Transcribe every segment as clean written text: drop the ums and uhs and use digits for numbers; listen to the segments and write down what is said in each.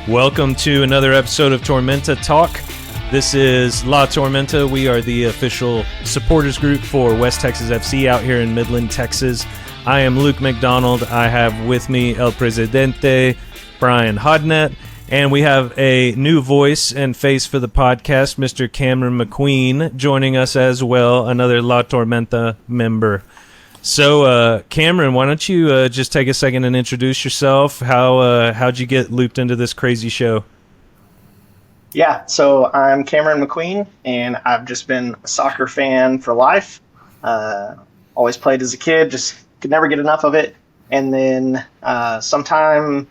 Welcome to another episode of Tormenta Talk. This is La Tormenta. We are the official supporters group for West Texas FC out here in Midland, Texas. I am Luke McDonald. I have with me El Presidente, Brian Hodnett, and we have a new voice and face for the podcast, Mr. Cameron McQueen, joining us as well, another La Tormenta member. So, Cameron, why don't you just take a second and introduce yourself? How'd you get looped into this crazy show? Yeah, so I'm Cameron McQueen, and I've just been a soccer fan for life. Always played as a kid, just could never get enough of it. And then sometime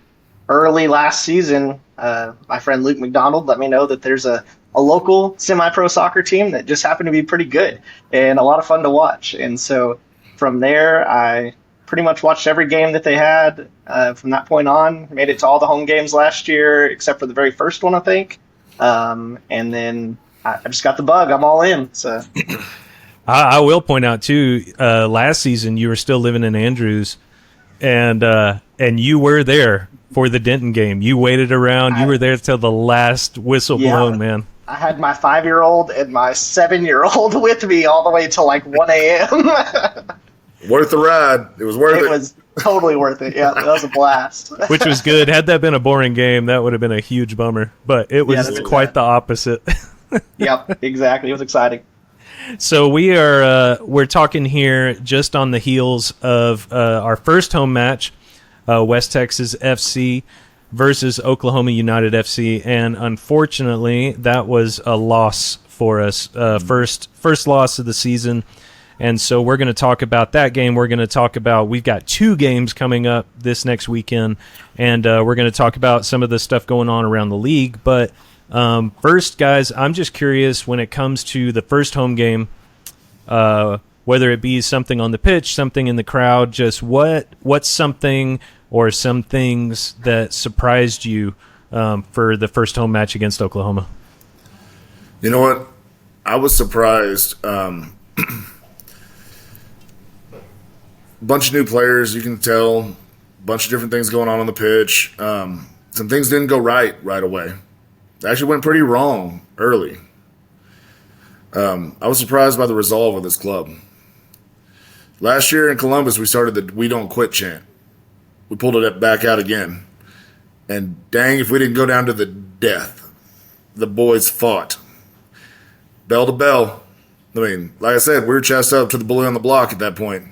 early last season, my friend Luke McDonald let me know that there's a local semi-pro soccer team that just happened to be pretty good and a lot of fun to watch. And so from there, I pretty much watched every game that they had from that point on. Made it to all the home games last year, except for the very first one, I think. And then I just got the bug. I'm all in. So I will point out, too, last season you were still living in Andrews, and you were there for the Denton game. You waited around. You were there till the last whistle blown, man. I had my 5-year-old and my 7-year-old with me all the way till like 1 a.m. Worth the ride. It was worth it. It was totally worth it. Yeah, that was a blast. Which was good. Had that been a boring game, that would have been a huge bummer. But it was quite the opposite. Yep, exactly. It was exciting. So we're talking here just on the heels of our first home match, West Texas FC versus Oklahoma United FC, and unfortunately, that was a loss for us. First loss of the season. And so we're going to talk about that game. We're going to talk about, we've got 2 games coming up this next weekend, and we're going to talk about some of the stuff going on around the league. But first, guys, I'm just curious when it comes to the first home game, whether it be something on the pitch, something in the crowd, just what's something or some things that surprised you for the first home match against Oklahoma? You know what? I was surprised. Bunch of new players, you can tell. Bunch of different things going on the pitch. Some things didn't go right away. It actually went pretty wrong early. I was surprised by the resolve of this club. Last year in Columbus, we started the "We Don't Quit" chant. We pulled it back out again. And dang, if we didn't go down to the death. The boys fought. Bell to bell. I mean, like I said, we were chest up to the bully on the block at that point.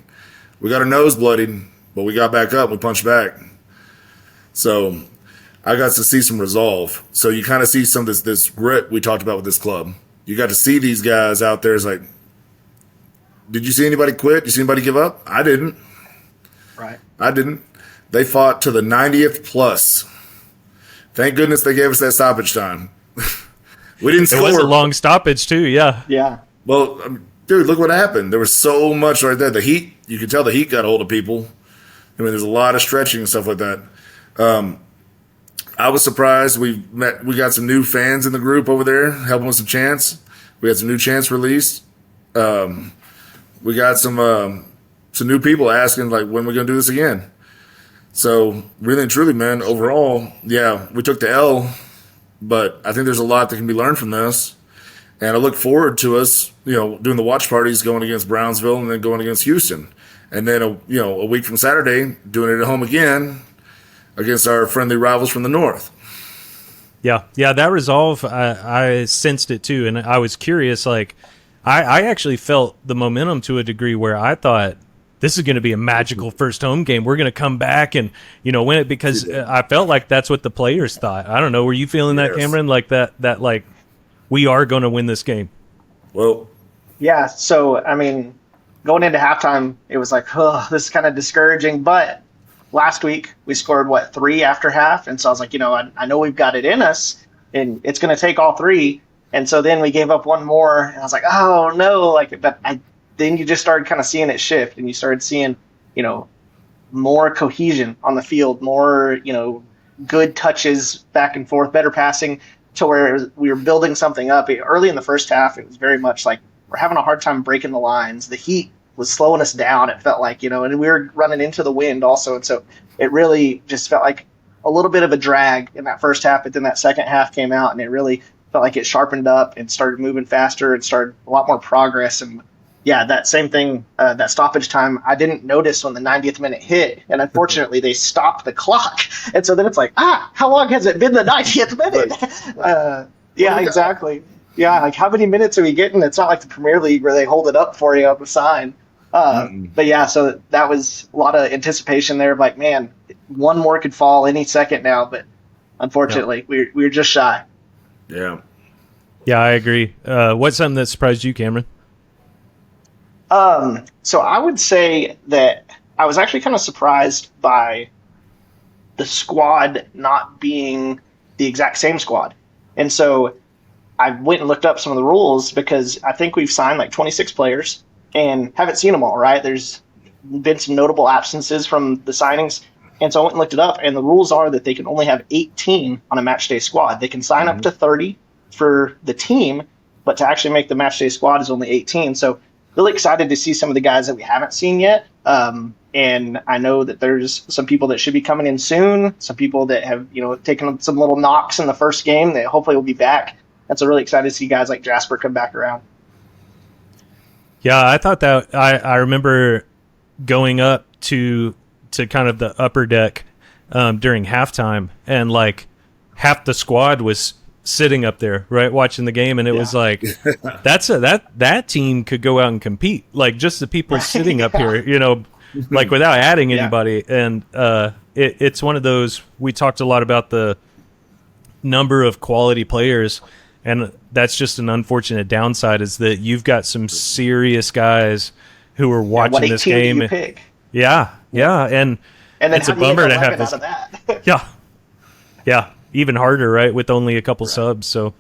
We got our nose bloodied, but we got back up. We punched back. So I got to see some resolve. So you kind of see some of this grit we talked about with this club. You got to see these guys out there. It's like, did you see anybody quit? Did you see anybody give up? I didn't. Right. I didn't. They fought to the 90th plus. Thank goodness they gave us that stoppage time. We didn't score. It was a long stoppage, too, yeah. Yeah. Well, dude, look what happened. There was so much right there. The heat, you could tell the heat got a hold of people. I mean, there's a lot of stretching and stuff like that. I was surprised. We got some new fans in the group over there helping with some chants. We had some new chants released. We got some new people asking, like, when we're going to do this again. So, really and truly, man, overall, yeah, we took the L, but I think there's a lot that can be learned from this. And I look forward to us, doing the watch parties, going against Brownsville and then going against Houston. And then, a week from Saturday, doing it at home again against our friendly rivals from the north. Yeah, that resolve, I sensed it too. And I was curious, like, I actually felt the momentum to a degree where I thought, this is going to be a magical first home game. We're going to come back and, win it, because I felt like that's what the players thought. I don't know. Were you feeling that, Cameron? Like that like, we are going to win this game? Well, yeah. So, I mean, going into halftime, it was like, oh, this is kind of discouraging. But last week we scored 3 after half. And so I was like, I know we've got it in us and it's going to take all 3. And so then we gave up one more and I was like, oh no, then you just started kind of seeing it shift, and you started seeing, more cohesion on the field, more, good touches back and forth, better passing, to where we were building something up. Early in the first half, it was very much like we're having a hard time breaking the lines. The heat was slowing us down, it felt like, and we were running into the wind also. And so it really just felt like a little bit of a drag in that first half, but then that second half came out and it really felt like it sharpened up and started moving faster and started a lot more progress. And yeah, that same thing, that stoppage time, I didn't notice when the 90th minute hit. And unfortunately, they stopped the clock. And so then it's like, how long has it been the 90th minute? Yeah, exactly. Yeah, like how many minutes are we getting? It's not like the Premier League where they hold it up for you on the sign. But yeah, so that was a lot of anticipation there. Like, man, one more could fall any second now. But unfortunately, we're just shy. Yeah. Yeah, I agree. What's something that surprised you, Cameron? So I would say that I was actually kind of surprised by the squad not being the exact same squad. And so I went and looked up some of the rules because I think we've signed like 26 players and haven't seen them all, right? There's been some notable absences from the signings. And so I went and looked it up, and the rules are that they can only have 18 on a match day squad. They can sign up to 30 for the team, but to actually make the match day squad is only 18. So really excited to see some of the guys that we haven't seen yet. And I know that there's some people that should be coming in soon, some people that have, taken some little knocks in the first game that hopefully will be back. And so really excited to see guys like Jasper come back around. Yeah, I thought that I remember going up to kind of the upper deck during halftime, and like half the squad was sitting up there, right, watching the game, and it was like that team could go out and compete, like just the people sitting up here, like without adding anybody. And it's one of those, we talked a lot about the number of quality players, and that's just an unfortunate downside, is that you've got some serious guys who are watching this game. Do you pick? Yeah, and then it's a bummer to have this. Out of that? Yeah, even harder, right, with only a couple subs. So,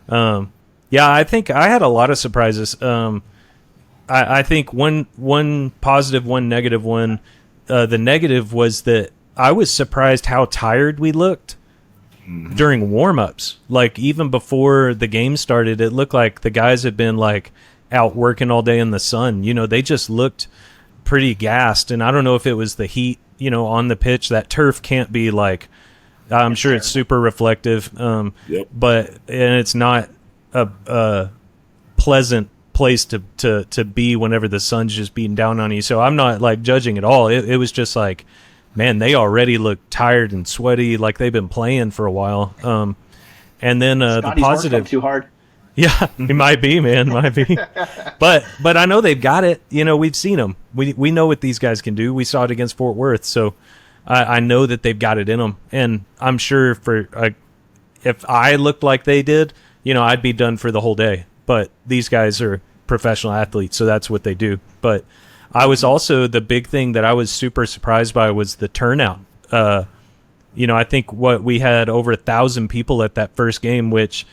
I think I had a lot of surprises. I think one positive, one negative one. The negative was that I was surprised how tired we looked during warm-ups. Like, even before the game started, it looked like the guys had been like out working all day in the sun. They just looked pretty gassed, and I don't know if it was the heat, on the pitch. That turf can't be like, I'm sure it's super reflective, but it's not a pleasant place to be whenever the sun's just beating down on you. So I'm not like judging at all. It was just like, man, they already look tired and sweaty, like they've been playing for a while. And then the positive, too hard. Yeah, it might be, man, might be. But I know they've got it. We've seen them. We know what these guys can do. We saw it against Fort Worth, so I know that they've got it in them. And I'm sure if I looked like they did, I'd be done for the whole day. But these guys are professional athletes, so that's what they do. But I was also, the big thing that I was super surprised by was the turnout. I think we had over 1,000 people at that first game, which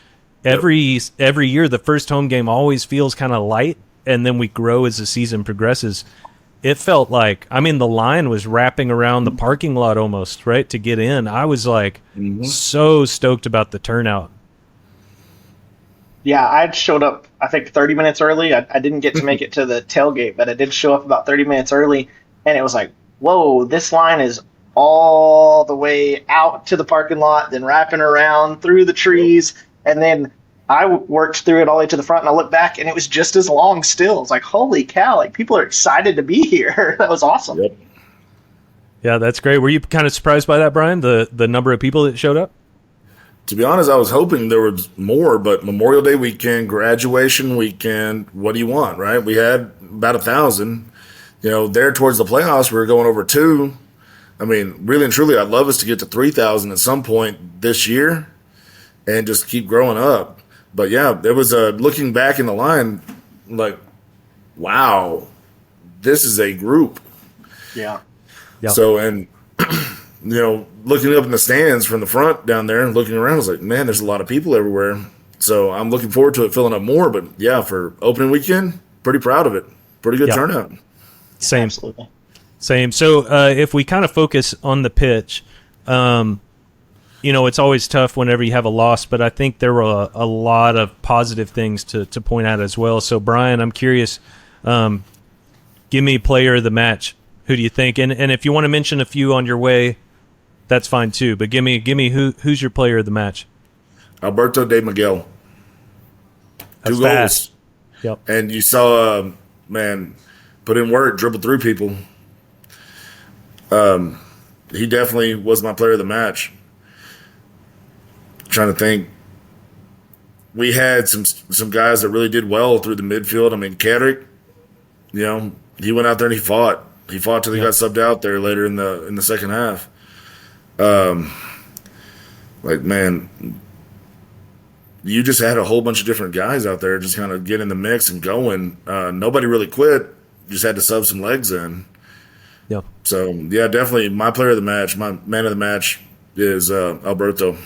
every year the first home game always feels kind of light, and then we grow as the season progresses. It felt like, the line was wrapping around the parking lot almost, right, to get in. I was like so stoked about the turnout. Yeah, I showed up, I think, 30 minutes early. I didn't get to make it to the tailgate, but I did show up about 30 minutes early, and it was like, whoa, this line is all the way out to the parking lot, then wrapping around through the trees, and then I worked through it all the way to the front, and I looked back, and it was just as long still. It's like, holy cow, like, people are excited to be here. That was awesome. Yep. Yeah, that's great. Were you kind of surprised by that, Brian, the number of people that showed up? To be honest, I was hoping there was more, but Memorial Day weekend, graduation weekend, what do you want, right? We had about 1,000. There towards the playoffs, we were going over 2. Really and truly, I'd love us to get to 3,000 at some point this year and just keep growing up. But yeah, there was looking back in the line, like, wow, this is a group. Yeah. Yep. So, and looking up in the stands from the front down there and looking around, I was like, man, there's a lot of people everywhere. So I'm looking forward to it filling up more. But yeah, for opening weekend, pretty proud of it. Pretty good turnout. Same. Absolutely. Same. So if we kind of focus on the pitch, it's always tough whenever you have a loss, but I think there were a lot of positive things to point out as well. So, Brian, I'm curious, give me player of the match. Who do you think? And if you want to mention a few on your way, that's fine too. But give me who's your player of the match? Alberto De Miguel. That's 2 fast. goals. Yep. And you saw, man, put in work, dribble through people. He definitely was my player of the match. Trying to think. We had some guys that really did well through the midfield. I mean, Carrick, he went out there and he fought. He fought till he got subbed out there later in the second half. Man, you just had a whole bunch of different guys out there just kind of get in the mix and going. Nobody really quit. Just had to sub some legs in. Yeah. So, yeah, definitely my player of the match, my man of the match is Alberto.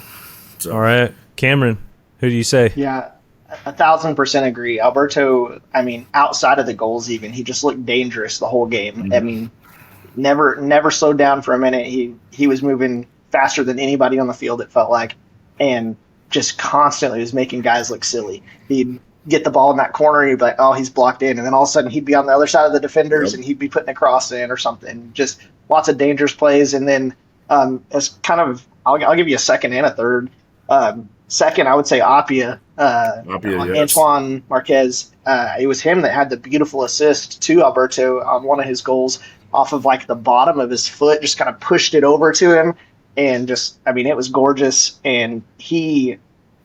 So. All right. Cameron, who do you say? Yeah, 1,000% agree. Alberto, I mean, outside of the goals even, he just looked dangerous the whole game. Mm-hmm. I mean, never slowed down for a minute. He was moving faster than anybody on the field, it felt like, and just constantly was making guys look silly. He'd get the ball in that corner and he'd be like, oh, he's blocked in. And then all of a sudden he'd be on the other side of the defenders and he'd be putting a cross in or something. Just lots of dangerous plays. And then as kind of, I'll give you a second and a third. Second, I would say Apia, Antoine Marquez. It was him that had the beautiful assist to Alberto on one of his goals off of like the bottom of his foot, just kind of pushed it over to him. And just, I mean, it was gorgeous. And he,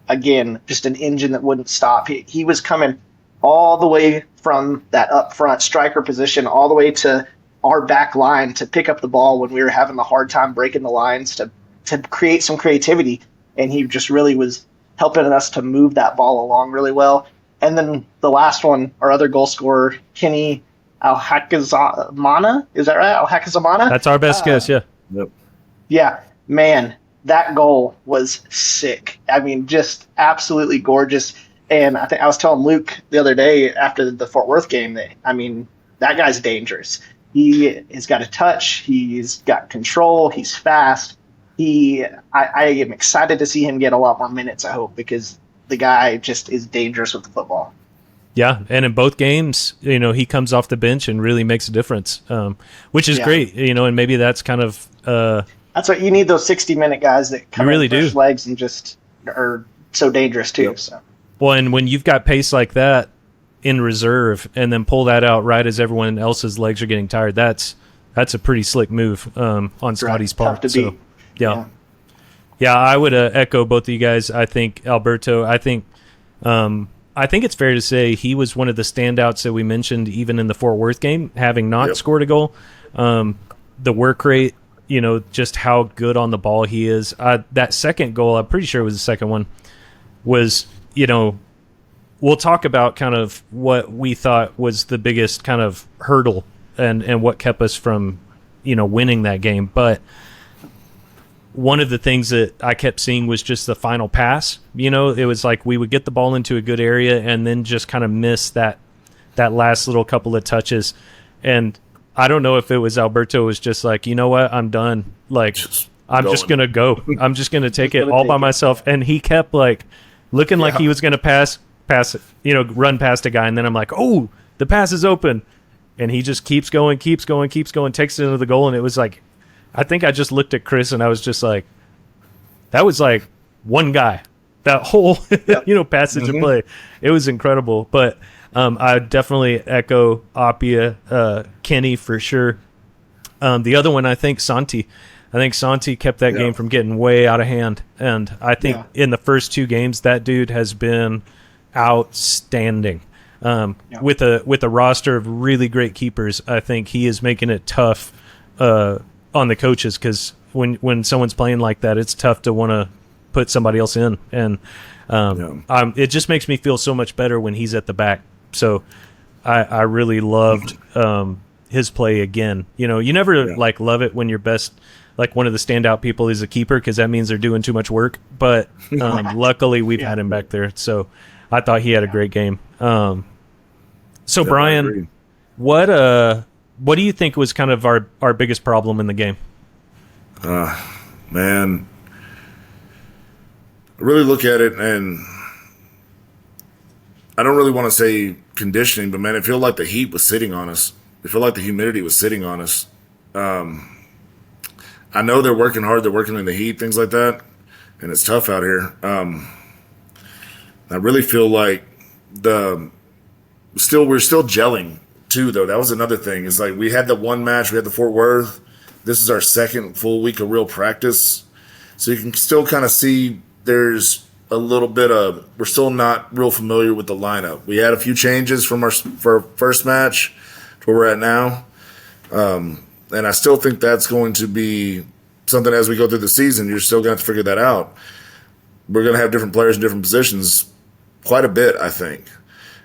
again, just an engine that wouldn't stop. He was coming all the way from that up front striker position all the way to our back line to pick up the ball when we were having the hard time breaking the lines to create some creativity. And he just really was helping us to move that ball along really well. And then the last one, our other goal scorer, Kenny Alhakazamana. Is that right? Alhakazamana? That's our best guess, yeah. Yep. Yeah, man, that goal was sick. I mean, just absolutely gorgeous. And I think I was telling Luke the other day after the Fort Worth game that, I mean, that guy's dangerous. He has got a touch. He's got control. He's fast. I am excited to see him get a lot more minutes, I hope, because the guy just is dangerous with the football. Yeah, and in both games, he comes off the bench and really makes a difference, which is great, and maybe that's kind of that's what you need, those 60-minute guys that come really in fresh legs and just are so dangerous too. Yep. So. Well, and when you've got pace like that in reserve and then pull that out right as everyone else's legs are getting tired, that's a pretty slick move on Scotty's part. Tough to beat. Yeah, I would echo both of you guys. I think Alberto. I think it's fair to say he was one of the standouts that we mentioned even in the Fort Worth game, having not scored a goal. The work rate, just how good on the ball he is. That second goal, I'm pretty sure it was the second one, was, we'll talk about kind of what we thought was the biggest kind of hurdle and what kept us from, winning that game. But one of the things that I kept seeing was just the final pass. It was like we would get the ball into a good area and then just kind of miss that last little couple of touches. And I don't know if it was Alberto was just like, you know what, I'm done. Like, I'm just going to go. I'm just going to take it all by myself. And he kept like looking like he was going to pass it, run past a guy. And then I'm like, oh, the pass is open. And he just keeps going, takes it into the goal. And it was like, I think I just looked at Chris and I was just like, that was like one guy, that whole, passage of play. It was incredible. But I definitely echo Apia, Kenny for sure. The other one, I think Santi. I think Santi kept that game from getting way out of hand. And I think in the first 2 games, that dude has been outstanding. With a roster of really great keepers, I think he is making it tough on the coaches, because when someone's playing like that, it's tough to want to put somebody else in, and it just makes me feel so much better when he's at the back. So I really loved his play again. You never like love it when your best, like one of the standout people is a keeper, because that means they're doing too much work. But luckily we've had him back there, so I thought he had a great game. So Brian, what do you think was kind of our biggest problem in the game? Man, I really look at it, and I don't really want to say conditioning, but man, it felt like the heat was sitting on us. It felt like the humidity was sitting on us. I I know they're working hard. They're working in the heat, things like that, and it's tough out here. I really feel like we're still gelling too, though. That was another thing. It's like we had the one match. We had the Fort Worth. This is our second full week of real practice, so you can still kind of see there's a little bit of we're still not real familiar with the lineup. We had a few changes from our first match to where we're at now. And I still think that's going to be something as we go through the season. You're still going to have to figure that out. We're going to have different players in different positions quite a bit, I think.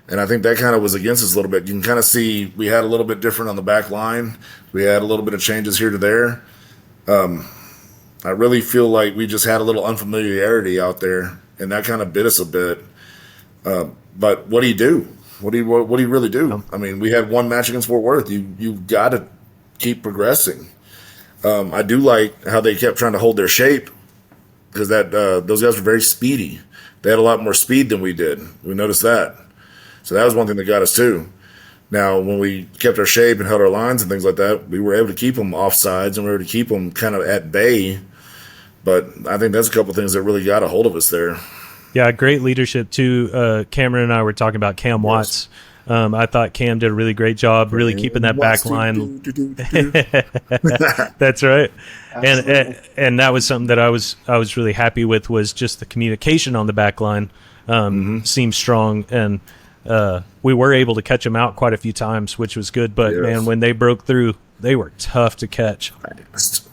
And I think that kind of was against us a little bit. You can kind of see we had a little bit different on the back line. We had a little bit of changes here to there. I really feel like we just had a little unfamiliarity out there, and that kind of bit us a bit. But what do you do? What do you really do? I mean, we had one match against Fort Worth. You've got to keep progressing. I do like how they kept trying to hold their shape because those guys were very speedy. They had a lot more speed than we did. We noticed that. So that was one thing that got us too. Now, when we kept our shape and held our lines and things like that, we were able to keep them off sides and we were able to keep them kind of at bay. But I think that's a couple of things that really got a hold of us there. Yeah, great leadership too. Cameron and I were talking about Cam Watts. I thought Cam did a really great job, really keeping that back line. That's right. And that was something that I was really happy with was just the communication on the back line seemed strong, and we were able to catch them out quite a few times, which was good. But man, when they broke through, they were tough to catch.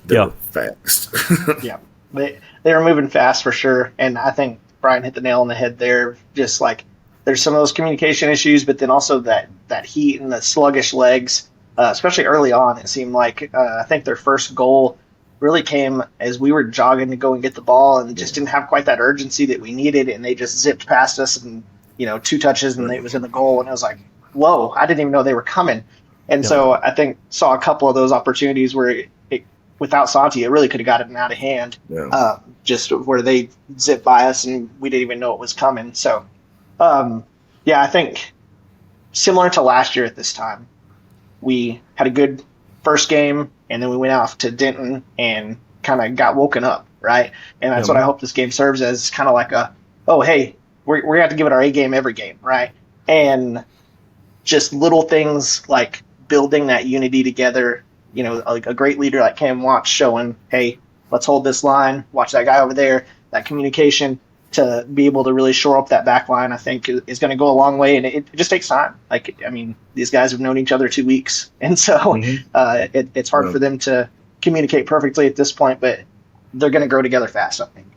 They were fast. Yeah, they were moving fast for sure, and I think Brian hit the nail on the head there. Just like there's some of those communication issues, but then also that heat and the sluggish legs, especially early on. It seemed like I think their first goal really came as we were jogging to go and get the ball and just didn't have quite that urgency that we needed, and they just zipped past us and 2 touches and it was in the goal, and it was like, whoa, I didn't even know they were coming. And so I think saw a couple of those opportunities where without Santi, it really could have gotten out of hand, just where they zipped by us and we didn't even know it was coming. So, I think similar to last year at this time, we had a good first game and then we went off to Denton and kind of got woken up, right? And that's what I hope this game serves as, kind of like oh, hey, we're going to have to give it our A game every game, right? And just little things like building that unity together, like a great leader like Cam Watts showing, hey, let's hold this line, watch that guy over there, that communication to be able to really shore up that back line, I think is going to go a long way. And it just takes time. These guys have known each other 2 weeks. And so it's hard for them to communicate perfectly at this point, but they're going to grow together fast, I think.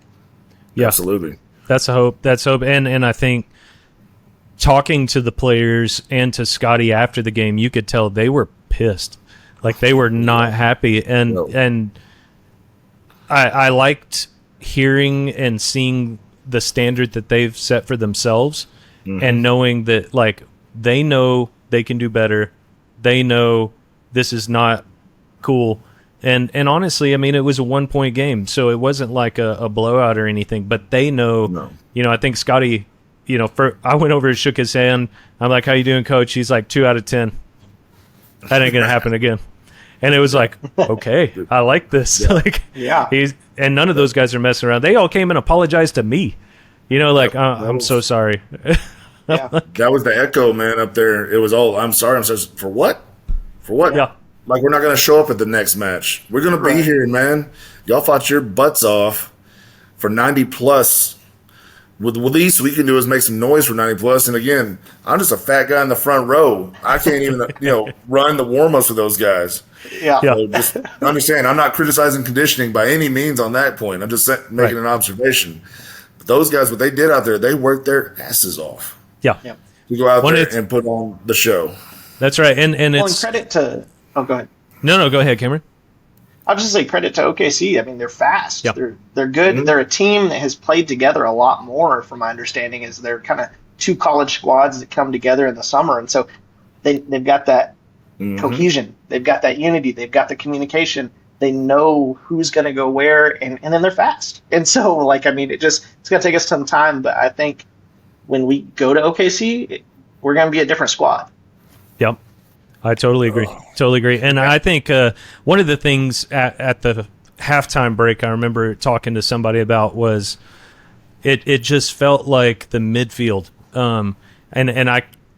Yeah, absolutely. That's a hope. And I think talking to the players and to Scotty after the game, you could tell they were pissed. Like they were not happy. And I liked hearing and seeing the standard that they've set for themselves and knowing that like they know they can do better. They know this is not cool. And honestly, it was a 1-point game, so it wasn't like a blowout or anything. But they know, I think Scotty, I went over and shook his hand. I'm like, "How you doing, Coach?" He's like, 2 out of 10. That ain't gonna happen again. And it was like, okay, I like this. And none of those guys are messing around. They all came and apologized to me. I'm so sorry. That was the echo, man, up there. It was all, I'm sorry. For what? For what? Yeah. Like, we're not going to show up at the next match. We're going to be here, man. Y'all fought your butts off for 90 plus. With the least we can do is make some noise for 90 plus. And again, I'm just a fat guy in the front row. I can't even, run the warm-ups with those guys. Yeah. So just understand, I'm not criticizing conditioning by any means on that point. I'm just making an observation. But those guys, what they did out there, they worked their asses off. Yeah. To go out there and put on the show. That's right. And it's credit to – oh, go ahead. No, go ahead, Cameron. I'll just say credit to OKC. They're fast. Yep. They're good. Mm-hmm. They're a team that has played together a lot more, from my understanding, is they're kind of 2 college squads that come together in the summer. And so they've got that cohesion. They've got that unity. They've got the communication. They know who's going to go where, and then they're fast. And so, it's going to take us some time. But I think when we go to OKC, we're going to be a different squad. Yep. I totally agree. Totally agree. And I think one of the things at the halftime break I remember talking to somebody about was it just felt like the midfield. And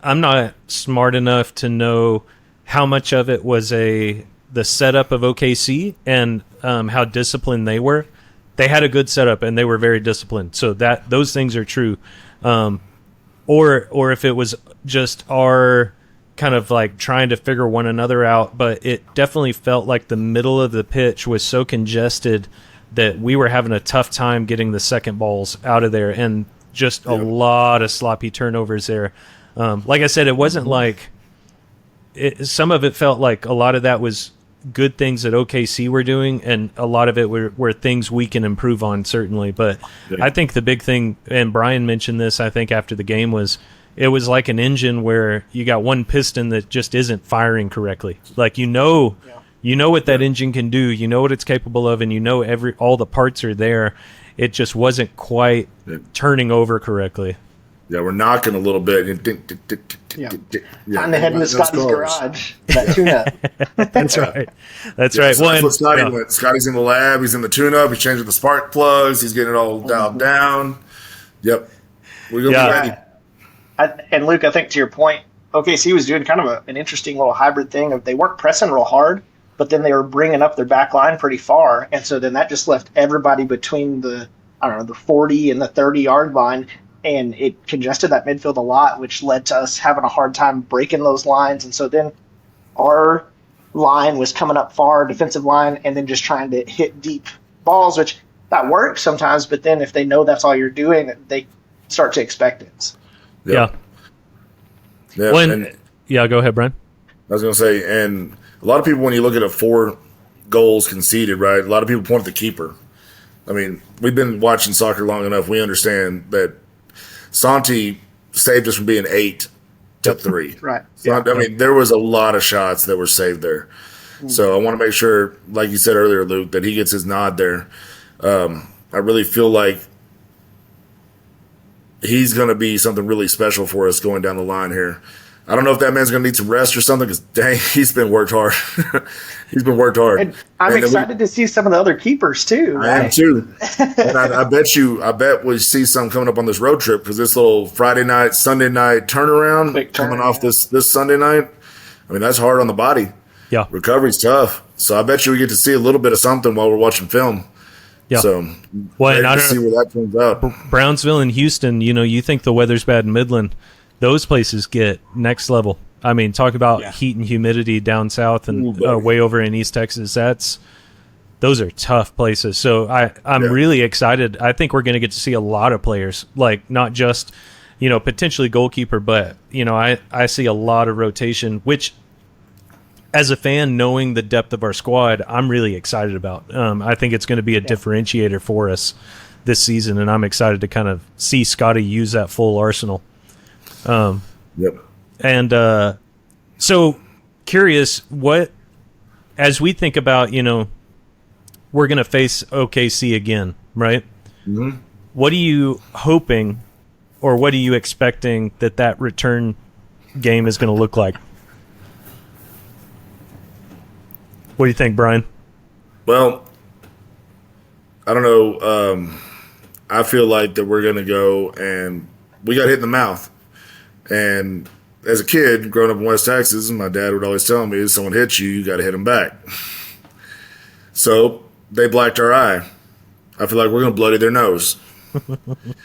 I'm not smart enough to know how much of it was the setup of OKC and how disciplined they were. They had a good setup and they were very disciplined. So those things are true. Or if it was just our kind of like trying to figure one another out, but it definitely felt like the middle of the pitch was so congested that we were having a tough time getting the second balls out of there, and just a lot of sloppy turnovers there. Like I said, it wasn't like some of it felt like a lot of that was good things that OKC were doing, and a lot of it were things we can improve on, certainly. But I think the big thing, and Brian mentioned this, I think after the game, was it was like an engine where you got one piston that just isn't firing correctly. Like you know what that engine can do, you know what it's capable of, and you know all the parts are there. It just wasn't quite turning over correctly. Yeah, we're knocking a little bit. Time to head into Scotty's garage. That tune-up. That's right. That's right. So that's what Scotty went. Scotty's in the lab. He's in the tune-up. He's changing the spark plugs. He's getting it all dialed down. Yep. We're going to be ready. And Luke, I think to your point, OKC was doing kind of an interesting little hybrid thing. They weren't pressing real hard, but then they were bringing up their back line pretty far. And so then that just left everybody between the 40 and the 30-yard line. And it congested that midfield a lot, which led to us having a hard time breaking those lines. And so then our line was coming up far, defensive line, and then just trying to hit deep balls, which that works sometimes. But then if they know that's all you're doing, they start to expect it. Yeah. Go ahead, Brian. I was going to say, and a lot of people, when you look at 4 goals conceded, right, a lot of people point at the keeper. I mean, we've been watching soccer long enough. We understand that Santi saved us from being 8 to 3. Right. I mean, there was a lot of shots that were saved there. So I want to make sure, like you said earlier, Luke, that he gets his nod there. I really feel like he's going to be something really special for us going down the line here. I don't know if that man's going to need some rest or something, because dang, he's been worked hard. He's been worked hard. And I'm excited to see some of the other keepers too. I am too. And I bet we see some coming up on this road trip, because this little Friday night, Sunday night turnaround coming off this Sunday night. I mean, that's hard on the body. Yeah, recovery's tough. So I bet you we get to see a little bit of something while we're watching film. Yeah. So, and I don't see where that turns out. Brownsville and Houston, you think the weather's bad in Midland. Those places get next level. I mean, talk about heat and humidity down south and way over in East Texas. Those are tough places. So I'm really excited. I think we're going to get to see a lot of players, like not just, potentially goalkeeper, but, I see a lot of rotation, which as a fan, knowing the depth of our squad, I'm really excited about. I think it's going to be a differentiator for us this season, and I'm excited to kind of see Scotty use that full arsenal. And so curious, as we think about, we're going to face OKC again, right? Mm-hmm. What are you hoping, or what are you expecting that return game is going to look like? What do you think, Brian? Well, I don't know. I feel like that we're going to go, and we got hit in the mouth. And as a kid, growing up in West Texas, my dad would always tell me, if someone hits you, you got to hit them back. So they blacked our eye. I feel like we're going to bloody their nose.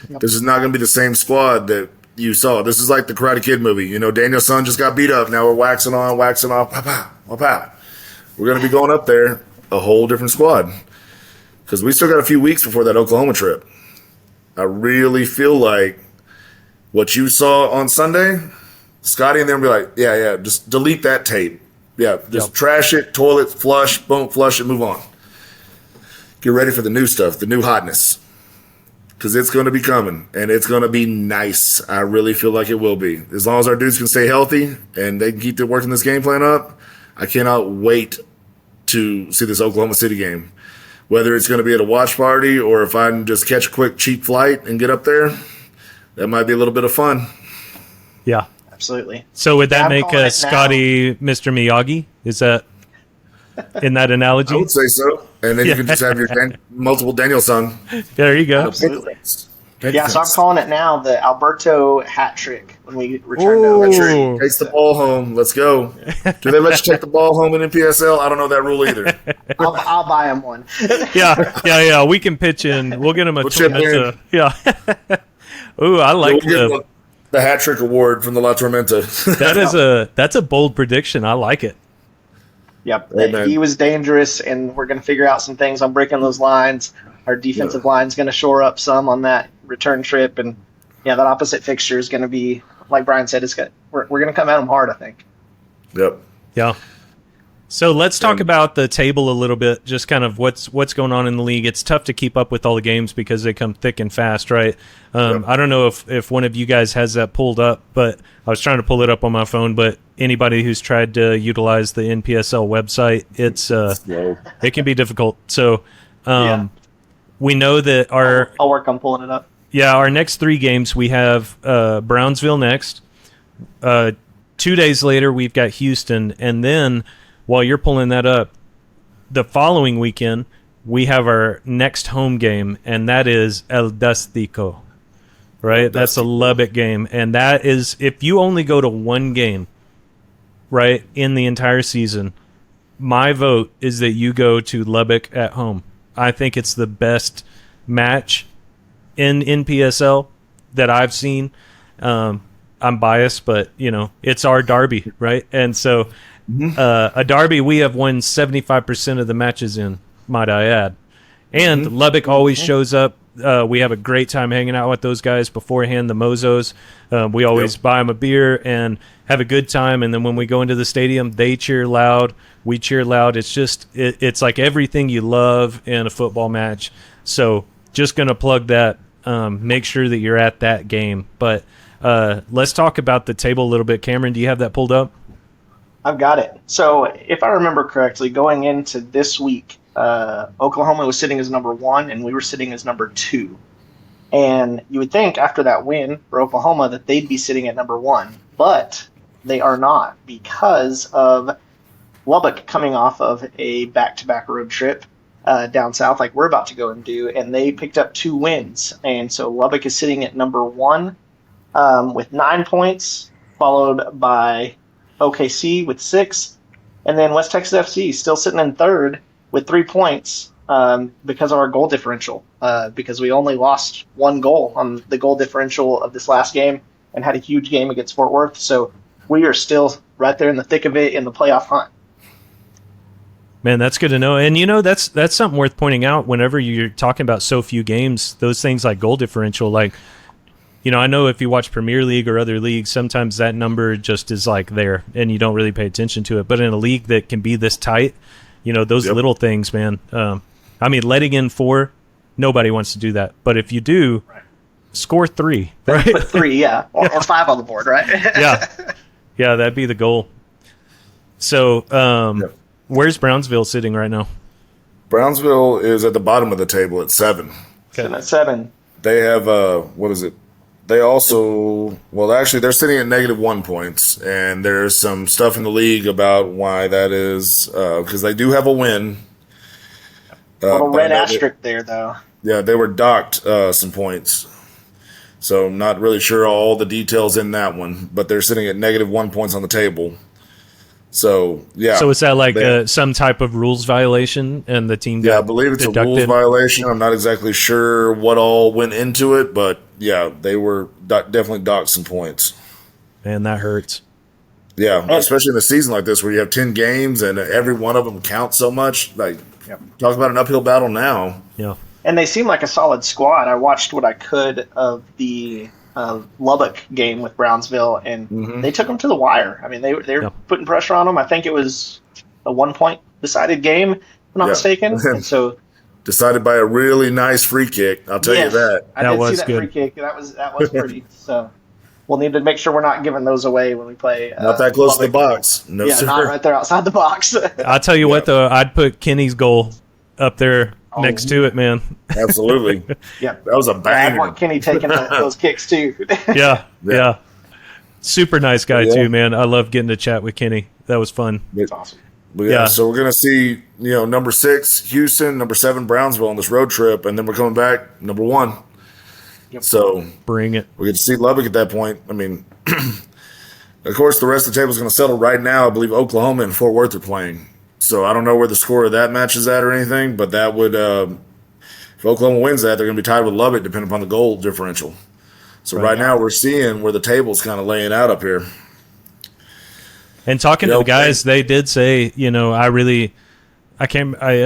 This is not going to be the same squad that you saw. This is like the Karate Kid movie. Daniel's son just got beat up. Now we're waxing on, waxing off. Pow, pow, pow, pow. We're going to be going up there a whole different squad, because we still got a few weeks before that Oklahoma trip. I really feel like what you saw on Sunday, Scotty and them be like, yeah, just delete that tape. Yeah, just trash it, toilet, flush, boom, flush it, move on. Get ready for the new stuff, the new hotness, because it's going to be coming, and it's going to be nice. I really feel like it will be. As long as our dudes can stay healthy and they can keep working this game plan up, I cannot wait to see this Oklahoma City game. Whether it's going to be at a watch party or if I can just catch a quick cheap flight and get up there, that might be a little bit of fun. Yeah. Absolutely. So would that make Scotty Mr. Miyagi? Is that? in that analogy. I would say so. And then you can just have your multiple Daniel song. There you go. Absolutely. Yeah, so I'm calling it now the Alberto hat trick when we return to OKUFC. Takes the ball home. Let's go. Do they let you take the ball home in NPSL? I don't know that rule either. I'll buy him one. Yeah. We can pitch in. We'll get him a chip in. Yeah. Ooh, I like the hat trick award from the La Tormenta. That's a bold prediction. I like it. Yep. Amen. He was dangerous, and we're going to figure out some things on breaking those lines. Our defensive line's going to shore up some on that return trip, and that opposite fixture is going to be, like Brian said, we're going to come at them hard, I think. Yep. Yeah. So let's talk about the table a little bit, just kind of what's going on in the league. It's tough to keep up with all the games because they come thick and fast, right? I don't know if one of you guys has that pulled up, but I was trying to pull it up on my phone, but anybody who's tried to utilize the NPSL website, it can be difficult. So we know that I'll work on pulling it up. Yeah, our next 3 games, we have Brownsville next. 2 days later, we've got Houston, and then while you're pulling that up, the following weekend, we have our next home game, and that is El Dastico, right? That's a Lubbock game. And that is, if you only go to one game, right, in the entire season, my vote is that you go to Lubbock at home. I think it's the best match in NPSL that I've seen. I'm biased, but, it's our derby, right? And so... a derby we have won 75% of the matches in, might I add. And Lubbock always shows up. We have a great time hanging out with those guys beforehand, the Mozos. We always buy them a beer and have a good time. And then when we go into the stadium, they cheer loud. We cheer loud. It's just, it's like everything you love in a football match. So just going to plug that. Make sure that you're at that game. But let's talk about the table a little bit. Cameron, do you have that pulled up? I've got it. So if I remember correctly, going into this week, Oklahoma was sitting as number 1, and we were sitting as number 2. And you would think after that win for Oklahoma that they'd be sitting at number 1, but they are not because of Lubbock coming off of a back-to-back road trip down south like we're about to go and do, and they picked up 2 wins. And so Lubbock is sitting at number 1 with 9 points, followed by OKC with 6, and then West Texas FC still sitting in 3rd with 3 points because of our goal differential, because we only lost 1 goal on the goal differential of this last game and had a huge game against Fort Worth. So we are still right there in the thick of it in the playoff hunt. Man, that's good to know. And, that's something worth pointing out whenever you're talking about so few games, those things like goal differential, like, I know if you watch Premier League or other leagues, sometimes that number just is like there and you don't really pay attention to it. But in a league that can be this tight, those little things, man. Letting in 4, nobody wants to do that. But if you do, score 3. Right? Put 3, or 5 on the board, right? Yeah, that'd be the goal. So where's Brownsville sitting right now? Brownsville is at the bottom of the table at 7. Okay. At 7. They have, what is it? They also, actually, they're sitting at -1 points, and there's some stuff in the league about why that is, because they do have a win. Little red asterisk there, though. Yeah, they were docked some points, so I'm not really sure all the details in that one, but they're sitting at -1 points on the table. So, yeah. So is that like some type of rules violation, and the team I believe it's deducted? A rules violation. I'm not exactly sure what all went into it, but, yeah, they were definitely docked some points. Man, that hurts. Yeah, especially in a season like this where you have 10 games and every one of them counts so much. Like, talk about an uphill battle now. Yeah. And they seem like a solid squad. I watched what I could of the Lubbock game with Brownsville, and they took them to the wire. I mean, they were putting pressure on them. I think it was a 1-point decided game, if I'm not mistaken. And so decided by a really nice free kick. I'll tell you that. I did see that free kick. That was pretty. So we'll need to make sure we're not giving those away when we play. Not that close to the box. No, sir. Not right there outside the box. I'll tell you what, though, I'd put Kenny's goal up there next to it, man. Absolutely. That was a banger. I want Kenny taking those kicks, too. Yeah. Super nice guy, too, man. I love getting to chat with Kenny. That was fun. It's awesome. So we're going to see, number 6, Houston, number 7, Brownsville on this road trip, and then we're coming back, number 1. Yep. So bring it. We get to see Lubbock at that point. I mean, of course, the rest of the table is going to settle right now. I believe Oklahoma and Fort Worth are playing. So I don't know where the score of that match is at or anything, but that would, if Oklahoma wins that, they're going to be tied with Lubbock depending upon the goal differential. So right now we're seeing where the table's kind of laying out up here. And talking to the guys, they did say, it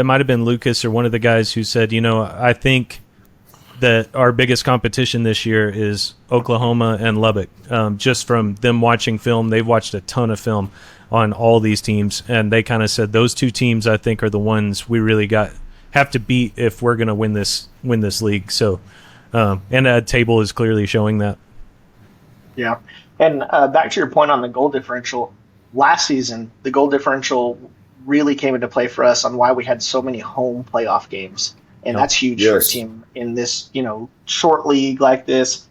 might have been Lucas or one of the guys who said, I think that our biggest competition this year is Oklahoma and Lubbock. Just from them watching film, they've watched a ton of film on all these teams, and they kind of said those 2 teams, I think, are the ones we really have to beat if we're going to win this league. So, and the table is clearly showing that. Yeah, and back to your point on the goal differential. Last season, the goal differential really came into play for us on why we had so many home playoff games. And that's huge for a team in this, short league like this,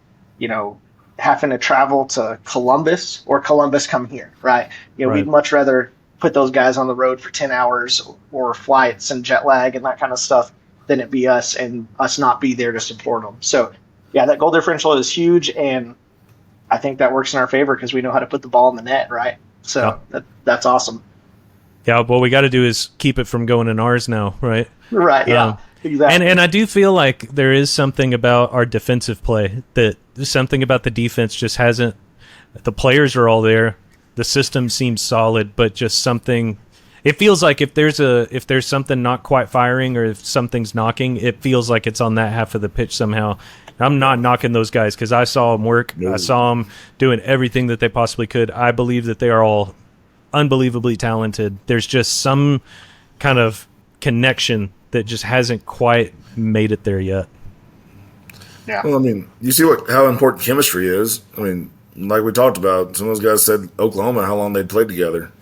having to travel to Columbus or Columbus come here, right? We'd much rather put those guys on the road for 10 hours or flights and jet lag and that kind of stuff than it be us and us not be there to support them. So, yeah, that goal differential is huge, and I think that works in our favor because we know how to put the ball in the net, right? So that's awesome. Yeah, what we got to do is keep it from going in ours now, right? Right, yeah. Exactly. And I do feel like there is something about our defensive play that something about the defense just hasn't. The players are all there. The system seems solid, but just something. It feels like if there's something not quite firing or if something's knocking, it feels like it's on that half of the pitch somehow. I'm not knocking those guys because I saw them work. I saw them doing everything that they possibly could. I believe that they are all unbelievably talented. There's just some kind of connection that just hasn't quite made it there yet. Yeah. Well, I mean, you see how important chemistry is. I mean, like we talked about, some of those guys said Oklahoma, how long they'd played together.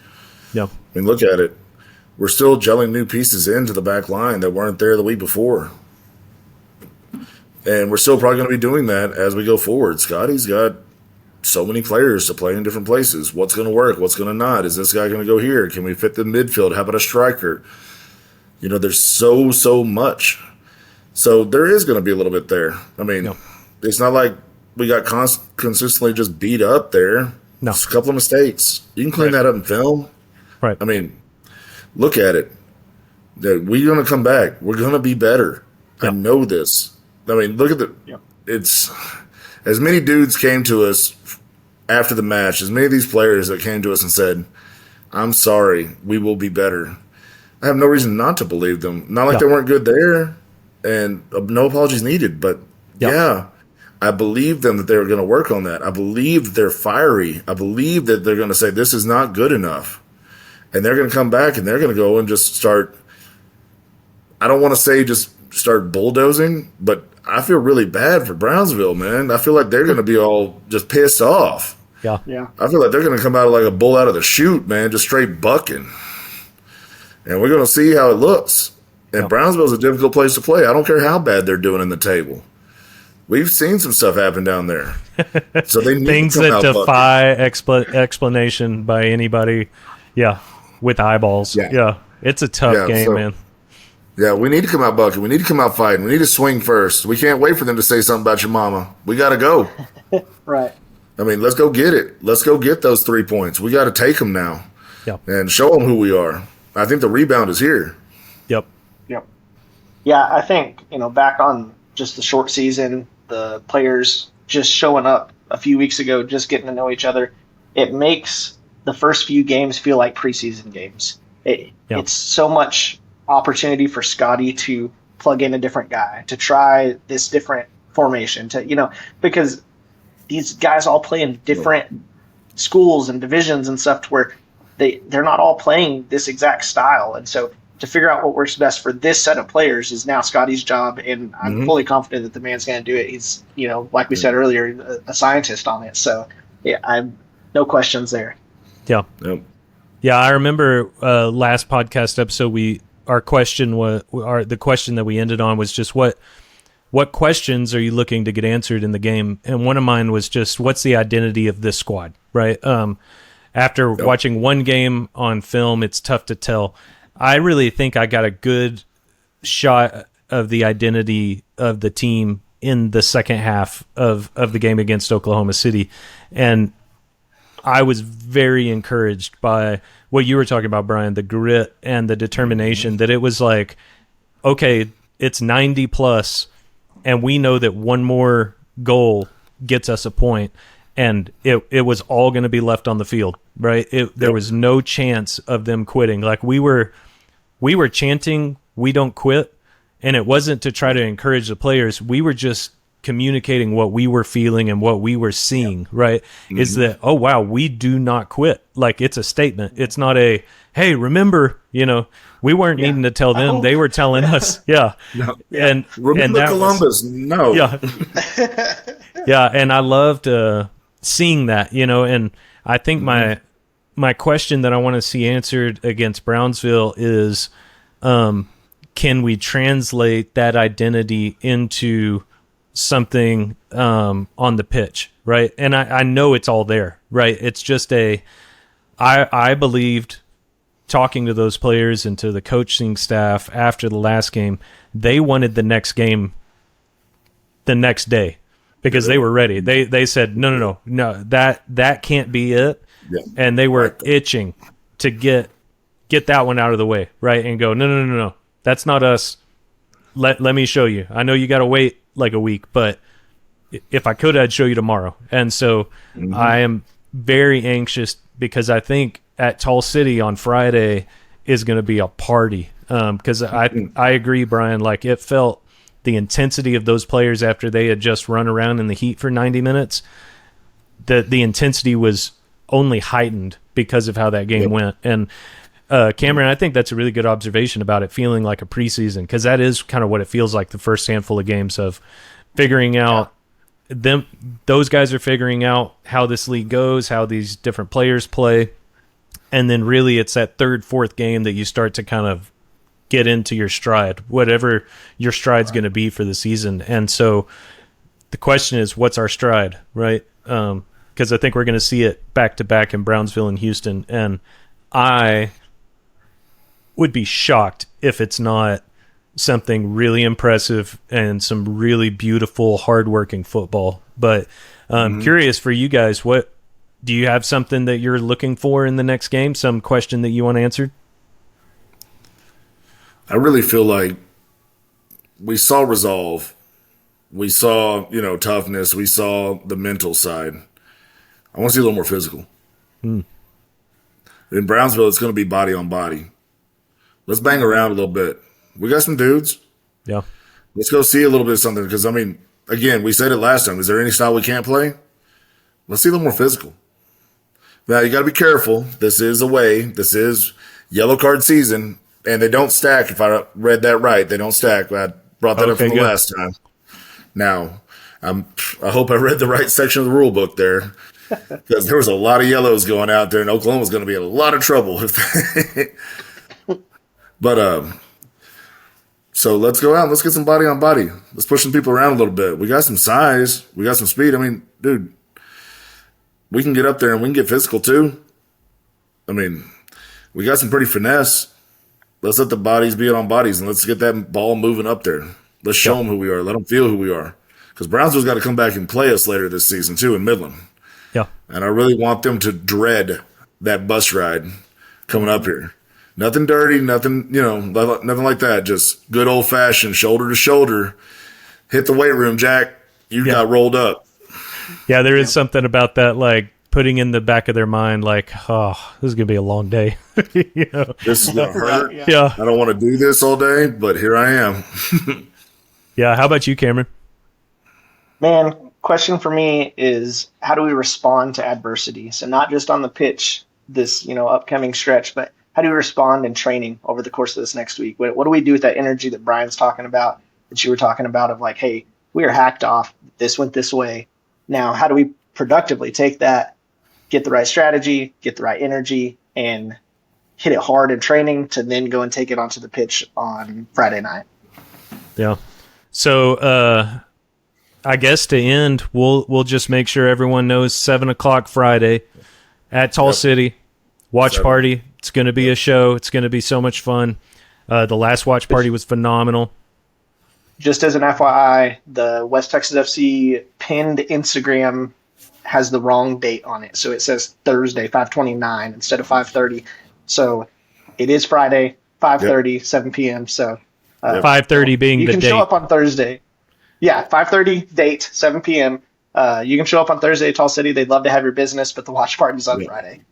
Yeah. I mean, look at it. We're still gelling new pieces into the back line that weren't there the week before. And we're still probably going to be doing that as we go forward. Scotty's got so many players to play in different places. What's going to work? What's going to not? Is this guy going to go here? Can we fit the midfield? How about a striker? There's so much. So there is going to be a little bit there. I mean, It's not like we got consistently just beat up there. No. It's a couple of mistakes. You can clean that up in film. Right. I mean, look at it. We're going to come back. We're going to be better. I know this. I mean, look at it's as many dudes came to us after the match, as many of these players that came to us and said, I'm sorry, we will be better. I have no reason not to believe them. Not like they weren't good there, and no apologies needed, but I believe them that they were going to work on that. I believe that they're fiery. I believe that they're going to say, this is not good enough. And they're going to come back and they're going to go and just start, I don't want to say just start bulldozing, but I feel really bad for Brownsville, man. I feel like they're going to be all just pissed off. Yeah. I feel like they're going to come out like a bull out of the chute, man, just straight bucking. And we're going to see how it looks. And Brownsville's a difficult place to play. I don't care how bad they're doing in the table. We've seen some stuff happen down there. So they need things to come that out defy explanation by anybody. Yeah, with eyeballs. Yeah. It's a tough game, man. Yeah, we need to come out bucking. We need to come out fighting. We need to swing first. We can't wait for them to say something about your mama. We got to go. Right. I mean, let's go get it. Let's go get those 3 points. We got to take them now. Yep. And show them who we are. I think the rebound is here. Yep. Yeah, I think, back on just the short season, the players just showing up a few weeks ago, just getting to know each other, it makes the first few games feel like preseason games. It's so much opportunity for Scotty to plug in a different guy, to try this different formation, because these guys all play in different schools and divisions and stuff to where they're not all playing this exact style. And so to figure out what works best for this set of players is now Scotty's job, and I'm fully confident that the man's going to do it. He's, like we said earlier, a scientist on it. So, I'm no questions there. Yeah. Yep. Yeah, I remember last podcast episode the question that we ended on was just what questions are you looking to get answered in the game? And one of mine was just what's the identity of this squad, right? after watching one game on film, it's tough to tell. I really think I got a good shot of the identity of the team in the second half of the game against Oklahoma City. And I was very encouraged by what you were talking about, Brian, the grit and the determination, that it was like, okay, it's 90 plus, and we know that one more goal gets us a point, and it was all going to be left on the field, right? There was no chance of them quitting. Like we were chanting, "We don't quit," and it wasn't to try to encourage the players. We were just communicating what we were feeling and what we were seeing, right? Mm-hmm. Is that, oh, wow, we do not quit. Like, it's a statement. It's not a, hey, remember, we weren't needing to tell them. They were telling us. Yeah. No. And remember and Columbus. No. Yeah. Yeah. And I loved seeing that, and I think my question that I want to see answered against Brownsville is, can we translate that identity into something on the pitch, right? And I know it's all there, right? It's just I believed, talking to those players and to the coaching staff after the last game, they wanted the next game the next day because they were ready. They said, no, that can't be it. Yeah. And they were itching to get that one out of the way, right? And go, no, that's not us. Let me show you. I know you got to wait like a week, but if I could, I'd show you tomorrow. And so I am very anxious because I think at Tall City on Friday is going to be a party. Because I agree, Brian, like it felt the intensity of those players after they had just run around in the heat for 90 minutes, the intensity was only heightened because of how that game went. And Cameron, I think that's a really good observation about it feeling like a preseason, because that is kind of what it feels like the first handful of games of figuring out those guys are figuring out how this league goes, how these different players play. And then really it's that third, fourth game that you start to kind of get into your stride, whatever your stride's going to be for the season. And so the question is, what's our stride, right? Because I think we're going to see it back to back in Brownsville and Houston. And I would be shocked if it's not something really impressive and some really beautiful, hardworking football. But I'm curious for you guys, what do you have something that you're looking for in the next game? Some question that you want answered? I really feel like we saw resolve. We saw, toughness. We saw the mental side. I want to see a little more physical. In Brownsville, it's going to be body on body. Let's bang around a little bit. We got some dudes. Yeah. Let's go see a little bit of something. Because, again, we said it last time. Is there any style we can't play? Let's see a little more physical. Now, you got to be careful. This is away. This is yellow card season. And they don't stack, if I read that right. They don't stack. I brought that up from the last time. Now, I hope I read the right section of the rule book there. Because there was a lot of yellows going out there, and Oklahoma's going to be in a lot of trouble. But so let's go out and let's get some body on body. Let's push some people around a little bit. We got some size. We got some speed. Dude, we can get up there and we can get physical too. We got some pretty finesse. Let's let the bodies be on bodies, and let's get that ball moving up there. Let's show them who we are. Let them feel who we are. Because Brownsville's got to come back and play us later this season too in Midland. Yeah. And I really want them to dread that bus ride coming up here. Nothing dirty, nothing like that. Just good old-fashioned shoulder to shoulder. Hit the weight room, Jack. You got rolled up. Yeah, there is something about that, like putting in the back of their mind, like, oh, this is going to be a long day. This is going to hurt. Yeah. I don't want to do this all day, but here I am. Yeah. How about you, Cameron? Man, question for me is, how do we respond to adversity? So not just on the pitch, this upcoming stretch, but how do we respond in training over the course of this next week? What do we do with that energy that Brian's talking about, that you were talking about, of like, hey, we are hacked off. This went this way. Now, how do we productively take that, get the right strategy, get the right energy, and hit it hard in training to then go and take it onto the pitch on Friday night? Yeah. So I guess to end, we'll just make sure everyone knows 7:00 Friday. at Tall Yep. City. Watch 7. party. It's going to be a show. It's going to be so much fun. The last watch party was phenomenal. Just as an FYI, the West Texas FC pinned Instagram has the wrong date on it. So it says Thursday, 5:29 instead of 5:30. So it is Friday, 5:30, 7 p.m. So 5:30 being you the can date. show up on Thursday. Yeah, 5:30 date, 7 p.m. You can show up on Thursday at Tall City. They'd love to have your business, but the watch party's on Friday.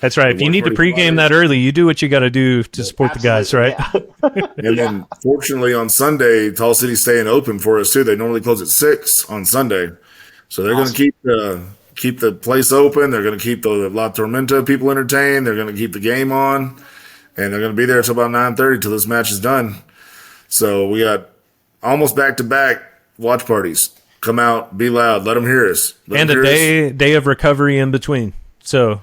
That's right. If you need to pregame that early, you do what you got to do to support the guys, right? Yeah. And then, fortunately, on Sunday, Tall City's staying open for us too. They normally close at 6 on Sunday, so they're going to keep the place open. They're going to keep the La Tormenta people entertained. They're going to keep the game on, and they're going to be there until about 9:30 till this match is done. So we got almost back-to-back watch parties. Come out, be loud, let them hear us. And a day of recovery in between. So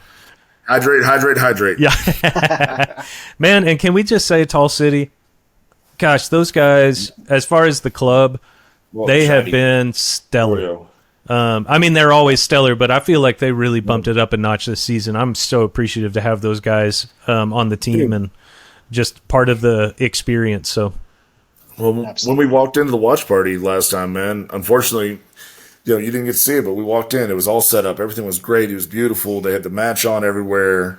hydrate. yeah, man. And can we just say, Tall City? Gosh, those guys, as far as the club, they have been stellar. I mean, they're always stellar, but I feel like they really bumped it up a notch this season. I'm so appreciative to have those guys on the team and just part of the experience. So, well, when we walked into the watch party last time, man, unfortunately, you didn't get to see it, but we walked in. It was all set up. Everything was great. It was beautiful. They had the match on everywhere.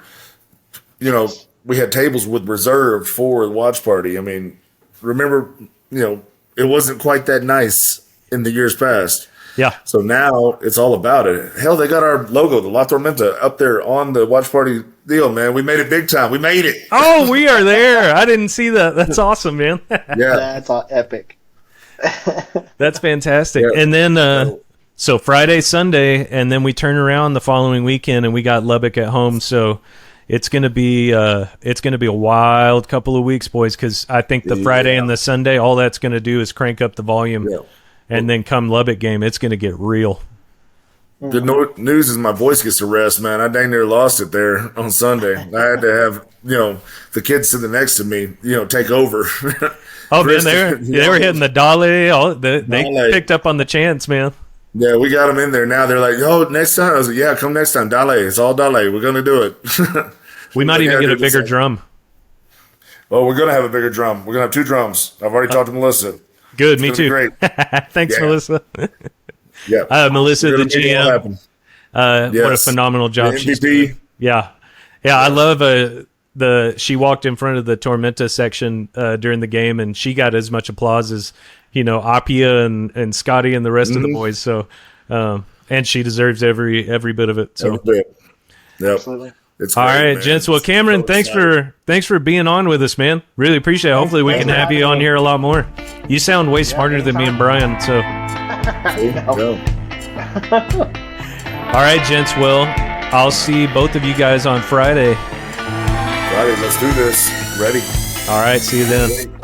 We had tables with reserved for the watch party. I mean, remember, it wasn't quite that nice in the years past. yeah. So now it's all about it. Hell, they got our logo, the La Tormenta, up there on the watch party deal, man. We made it big time. We made it. Oh, we are there. I didn't see that. That's awesome, man. Yeah. That's all epic. That's fantastic. Yeah. And then, so Friday, Sunday, and then we turn around the following weekend, and we got Lubbock at home. So it's gonna be a wild couple of weeks, boys. Because I think the Friday and the Sunday, all that's gonna do is crank up the volume, and then come Lubbock game, it's gonna get real. Good news is my voice gets to rest, man. I dang near lost it there on Sunday. I had to have the kids sitting next to me, take over. Oh man, they were hitting the dolly. They picked up on the chants, man. Yeah, we got them in there now. They're like, "Oh, next time." I was like, "Yeah, come next time, Dale. It's all Dale. We're gonna do it." We might even get a bigger drum. Oh, we're gonna have a bigger drum. We're gonna have 2 drums. I've already talked to Melissa. Good, me too. Great. Thanks, Yeah. Melissa. Yeah, Melissa, the GM. What a Yes. phenomenal job The she's MVP. doing. Yeah. I love she walked in front of the Tormenta section during the game, and she got as much applause as Apia and Scotty and the rest of the boys. So, and she deserves every bit of it. So, Every bit. Yep. Absolutely. It's all great, right, man. gents. Well, Cameron, So thanks for being on with us, man. Really appreciate it. Hopefully, we can have you on here a lot more. You sound way smarter than me and Brian. So, Go. all right, gents. Well, I'll see both of you guys on Friday. Friday, let's do this. Ready. All right, see you then.